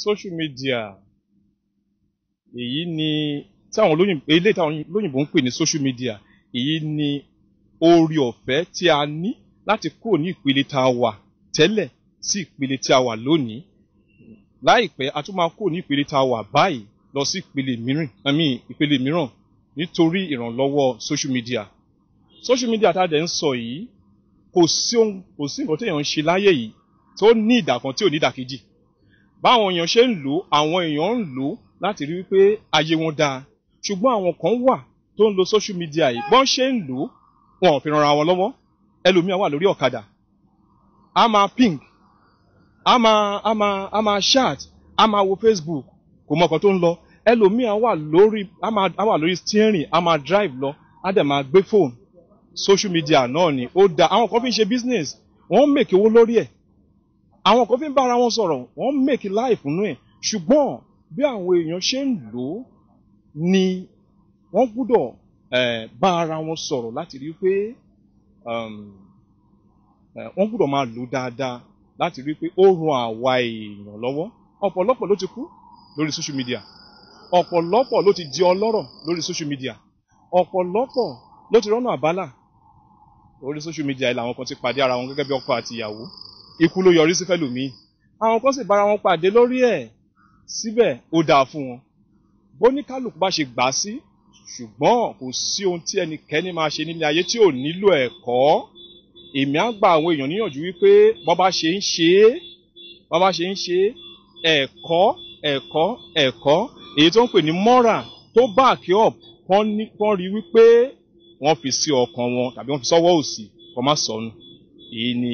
social media èyí ni táwọn olóyìnbó ń pè ní social media èyí ni oore ọ̀fẹ́ tí a ní láti kúrò ní ìpele tá a wà tẹ́lẹ̀ sí ìpele tí a wà lónìí. Láìpẹ́ a tún máa kúrò ní ìpele tá a wà báyìí lọ sí ìpele mìíràn nítorí ìrànlọ́wọ́ social media. Social media tá a dẹ̀ ń sọ yìí kò sí nǹkan tí èèyàn ń ṣe láyé yìí tó ní ìdà kan tí ò ní ìdà kejì. Báwọn èèyàn ṣe ń lò àwọn èèyàn ń lò láti rí wípé ayé wọn dáa, ṣùgbọ́n àwọn kan wà tó ń lo social media yìí bọ́n ṣe ń lò wọn ò fi ran ara wọn lọ́wọ́. Ẹlòmíà wà lórí ọ̀kadà a máa ping a máa chat a máa wo Facebook kò mọ ọkàn tó ń lọ. Ẹlòmíà wà lórí steering a máa drive lọ a dẹ̀ máa gbé phone. Social media náà ni ó da, àwọn kan fi ń ṣe business wọ́n make owó lórí ẹ̀, àwọn kan fi ń bára wọn sọ̀rọ̀ wọ́n make life nínú ẹ̀, ṣùgbọ́n bí àwọn èèyàn ṣe ń lò ó ni wọ́n gbọ́dọ̀ bá ara wọn sọ̀rọ̀ láti rí pé wọ́n gbọ́dọ̀ máa lò dáadáa láti rí pé ó ran àwa èèyàn lọ́wọ́. Ọ̀pọ̀lọpọ̀ ló ti kú lórí social media, ọ̀pọ̀lọpọ̀ ló ti di ọlọ́rọ̀ lórí social media, ọ̀pọ̀lọpọ̀ ló ti rọ́nà àbálà orí social media yìí. Làwọn kan ti pàdé ara wọn gẹ́gẹ́ bí ọkọ àti ìyàwó, ikú ló yọrí sí fẹ́lòmíì. Àwọn kan sì bára wọn pàdé lórí ẹ̀, síbẹ̀ ó dáa fún wọn bóníkálùkù bá ṣe gbà sí. Ṣùgbọ́n kò sí ohun tí ẹnikẹ́ni máa ṣe nílé ayé tí ò nílò ẹ̀kọ́. Èmi á gba àwọn èèyàn níyànjú wípé bọ́ bá ṣe ń ṣe ẹ̀kọ́ èyí tó ń pè ní moral tó back up kán rí wípé wọ́n fi sí ọkàn wọn tàbí wọ́n fi sọ́wọ́ òsì kó má sọnù. Èyí ni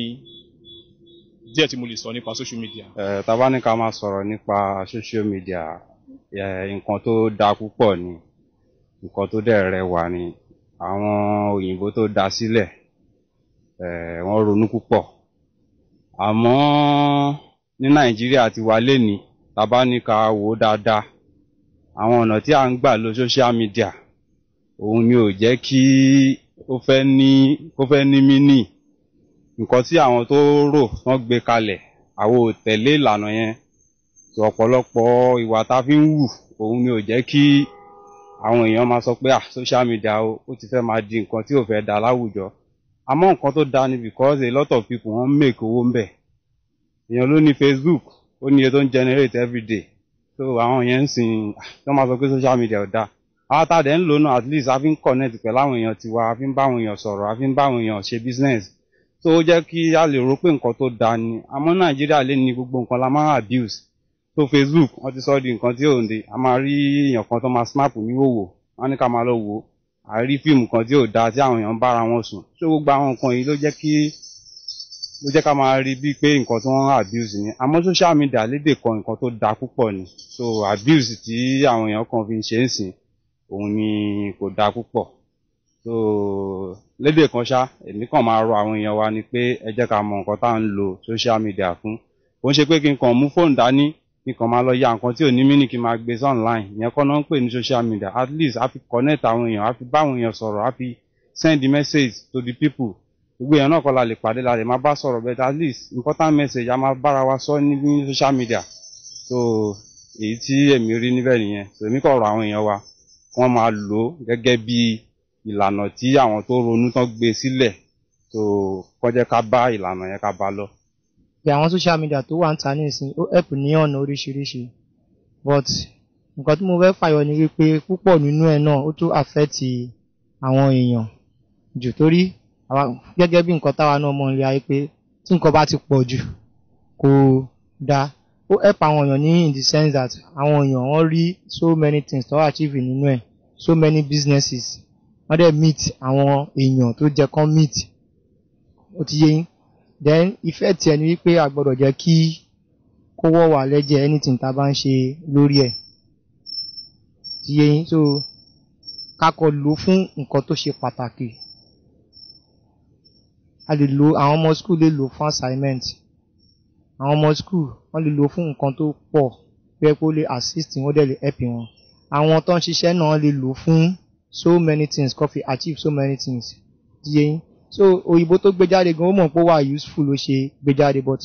díẹ̀ tí mo lè sọ nípa social media. Tá bá ní ká máa sọ̀rọ̀ nípa social media, nǹkan tó dáa púpọ̀ ni, nǹkan tó dẹ̀ rẹwà ni. Àwọn òyìnbó tó dá sílẹ̀ wọ́n ronú púpọ̀, àmọ́ ní Nàìjíríà ti wà lénìí tá bá ní ká wò ó dáadáa, àwọn ọ̀nà tí a ń gbà lo social media òun ni ò jẹ́ kí ó fẹ́ ní mínì. Nǹkan tí àwọn tó rò wọ́n gbé kalẹ̀ àwọn ò tẹ̀lé ìlànà yẹn. So ọ̀pọ̀lọpọ̀ ìwà tá fi ń wù òun ni ò jẹ́ kí àwọn èèyàn máa sọ pé social media ó ti fẹ́ máa di nǹkan tí ò fẹ́ dá láwùjọ. Àmọ́ nǹkan tó dá ni because a lot of people wọ́n make owó ńbẹ̀. Èèyàn ló ní Facebook, ó ní iye tó ń generate every day. So àwọn èèyàn ń sìn tó máa sọ pé social media ò dáa. Àwọn tá dẹ̀ ń lò náà at least a fi ń connect pẹ̀lú àwọn èèyàn tiwa, a fi ń bá àwọn èèyàn sọ̀rọ̀, a fi ń bá àwọn èèyàn ṣe business. So ó jẹ́ kí a lè rò pé nǹkan tó dáa ni. Àmọ́ Nàìjíríà lè ní gbogbo nǹkan la máa abuse. So Facebook wọ́n ti sọ di nǹkan tí ò ń de. A máa rí èèyàn kan tó máa snap ní wòwò, wọ́n ní ká máa lọ wò ó. A rí fíìmù kan tí ò dáa tí àwọn èèyàn ń bára wọn sùn. So gbogbo àwọn nǹkan yìí ló jẹ́ ká máa rí bíi pé nǹkan tí wọ́n abuse ni. Àmọ́ social media lédè kan nǹkan tó dáa púpọ̀ ni. So abuse tí àwọn èèyàn kan fi ń ṣe ń sìn òun ni kò dáa púpọ̀. So lédè kan ṣá èmi kàn máa rọ àwọn èèyàn wa ni pé ẹ jẹ́ ká mọ nǹkan tá à ń lo social media fún. Kò ń ṣe pé kí n kàn mú fóònù dání kí n kàn máa lọ ya nǹkan tí ò ní mínì kí n máa gbé sí online. Ìyẹn kọ́ náà ń pè ní social media. At least a fi connect àwọn èèyàn, a fi bá àwọn èèyàn sọ̀rọ̀, a fi send the message to the people. Gbogbo èèyàn náà kọ́ la lè pàdé, la lè máa bá sọ̀rọ̀, but at least important message a máa bára wa sọ ní social media. So èyí tí èmi rí níbẹ̀ nìyẹn. So èmi kàn rọ àwọn èèyàn wa wọ́n máa lò ó gẹ́gẹ́ bí ìlànà tí àwọn tó ronú tán gbé sílẹ̀. So kó jẹ́ ká bá ìlànà yẹn ká bá lọ. Bí àwọn social media tó wà ń ta nísìnyí ó help ní ọ̀nà oríṣiríṣi, but nǹkan tí mo fẹ́ fàyọ ni wípé púpọ̀ nínú ẹ̀ náà ó tún affect àwọn èèyàn jù, torí gẹ́gẹ́ bí nǹkan táwa náà mọ̀ nílé ayé pé tí nǹkan bá ti pọ̀ jù kò dáa. Ó help àwọn èèyàn ní in the sense that àwọn èèyàn wọ́n rí so many things tó achieve nínú ẹ̀, so many businesses, wọ́n dẹ̀ meet àwọn èèyàn tó jẹ́ kán meet. Ó ti yé yín. Then ìfẹ́ tiẹ̀ ni wípé a gbọ́dọ̀ jẹ́ kí kó wọ́ wà lẹ́jẹ̀ anything tá bá ń ṣe lórí ẹ̀. Ti yé yín. So ká kọ́ lò fún nǹkan tó ṣe pàtàkì. A lè lo àwọn ọmọ school lè lò fún assignment. Àwọn ọmọ school wọ́n lè lò fún nǹkan tó pọ̀ pé kó lè assist wọn, dẹ̀ lè help wọn. Àwọn tó ń ṣiṣẹ́ náà lè lò fún so many things, kó fi achieve so many things. Ti yé yín. So òyìnbó tó gbé jáde gan ó mọ̀ pé ó wà useful ló ṣe gbé jáde, but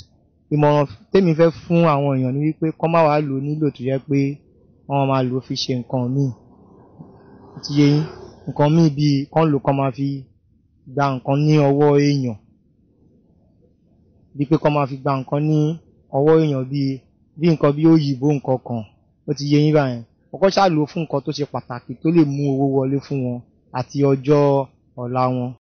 ìmọ̀ràn tèmi fẹ́ fún àwọn èèyàn ni wípé kọ́ má wàá lò nílò tó yẹ pé wọ́n máa lò fi ṣe nǹkan míì ti yé yín, nǹkan míì bíi kán lò kán máa fi gba nǹkan ní ọwọ́ èèyàn, bíi pé kán máa fi gba nǹkan ní ọwọ́ èèyàn bí nǹkan bí òyìnbó nǹkan kan, ó ti yé yín báyẹn. Kọ́kọ́ ṣáà lò fún nǹkan tó ṣe pàtàkì tó lè mú owó wọlé fún wọn àti ọjọ́ ọ̀la wọn.